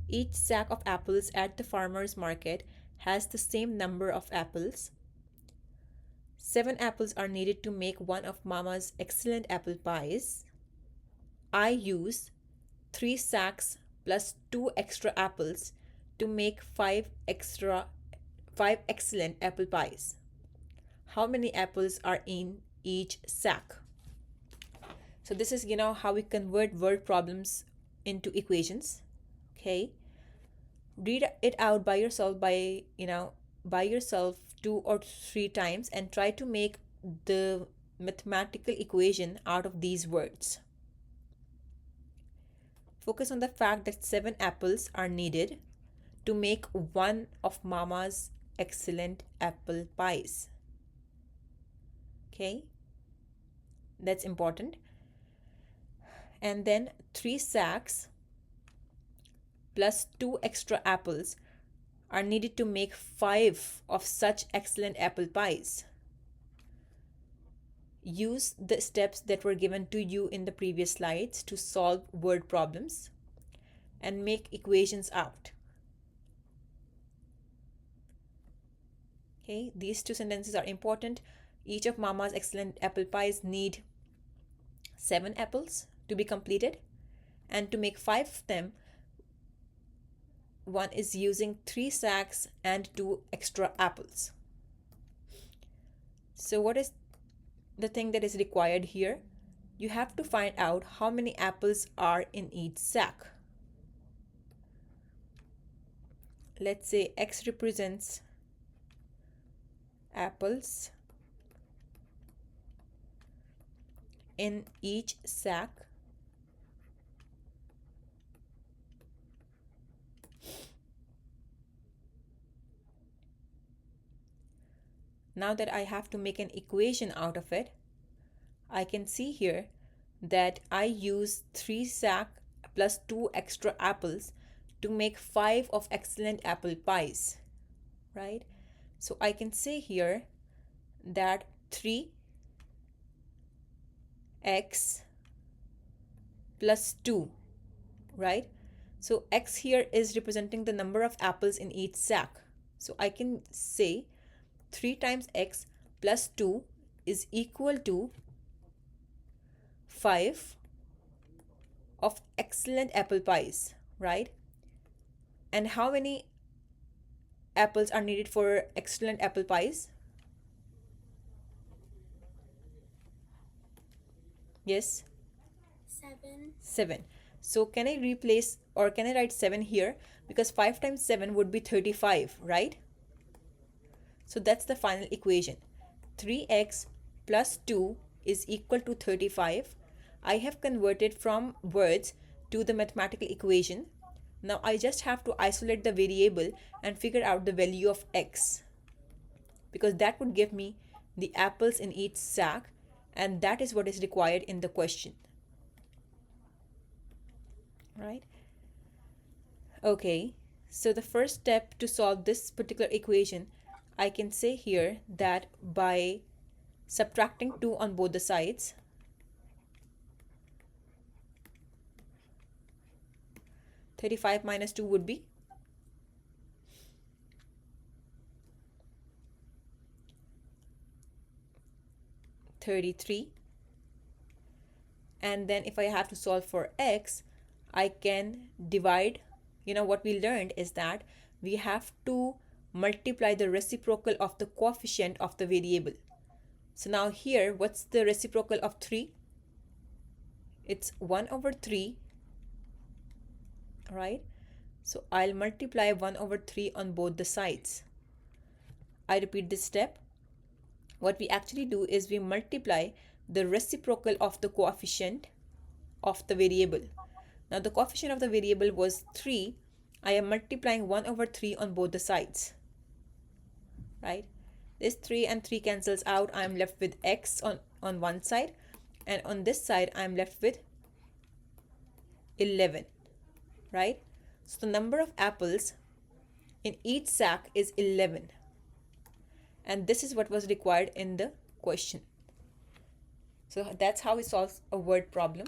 Each sack of apples at the farmer's market has the same number of apples. 7 apples are needed to make one of Mama's excellent apple pies. I use 3 sacks plus 2 extra apples to make 5 excellent apple pies. How many apples are in each sack? So this is how we convert word problems into equations. Okay, read it out by yourself by yourself 2 or 3 times and try to make the mathematical equation out of these words. Focus on the fact that 7 apples are needed to make one of Mama's excellent apple pies. Okay, that's important. And then 3 sacks plus 2 extra apples are needed to make 5 of such excellent apple pies. Use the steps that were given to you in the previous slides to solve word problems and make equations out. Okay, these 2 sentences are important. Each of Mama's excellent apple pies need 7 apples to be completed, and to make 5 of them, one is using 3 sacks and 2 extra apples. So what is the thing that is required here? You have to find out how many apples are in each sack. Let's say X represents apples in each sack. Now that I have to make an equation out of it, I can see here that I use 3 sack plus 2 extra apples to make 5 of excellent apple pies, right? So I can say here that 3x plus 2, right? So x here is representing the number of apples in each sack. So I can say 3 times x plus 2 is equal to 5 of excellent apple pies, right? And how many apples are needed for excellent apple pies? Yes? 7. So can I replace, or can I write 7 here? Because 5 times 7 would be 35, right? So that's the final equation. 3x plus 2 is equal to 35. I have converted from words to the mathematical equation. Now I just have to isolate the variable and figure out the value of x, because that would give me the apples in each sack, and that is what is required in the question. Right? Okay, so the first step to solve this particular equation, I can say here that by subtracting 2 on both the sides, (35 minus 2 would be 33. And then if I have to solve for x, I can divide. What we learned is that we have to multiply the reciprocal of the coefficient of the variable. So now here, what's the reciprocal of 3? It's 1 over 3, right? So I'll multiply 1 over 3 on both the sides. I repeat this step. What we actually do is we multiply the reciprocal of the coefficient of the variable. Now the coefficient of the variable was 3. I am multiplying 1 over 3 on both the sides, right? This 3 and 3 cancels out. I am left with x on one side, and on this side I am left with 11, right? So the number of apples in each sack is 11, and this is what was required in the question. So that's how we solve a word problem.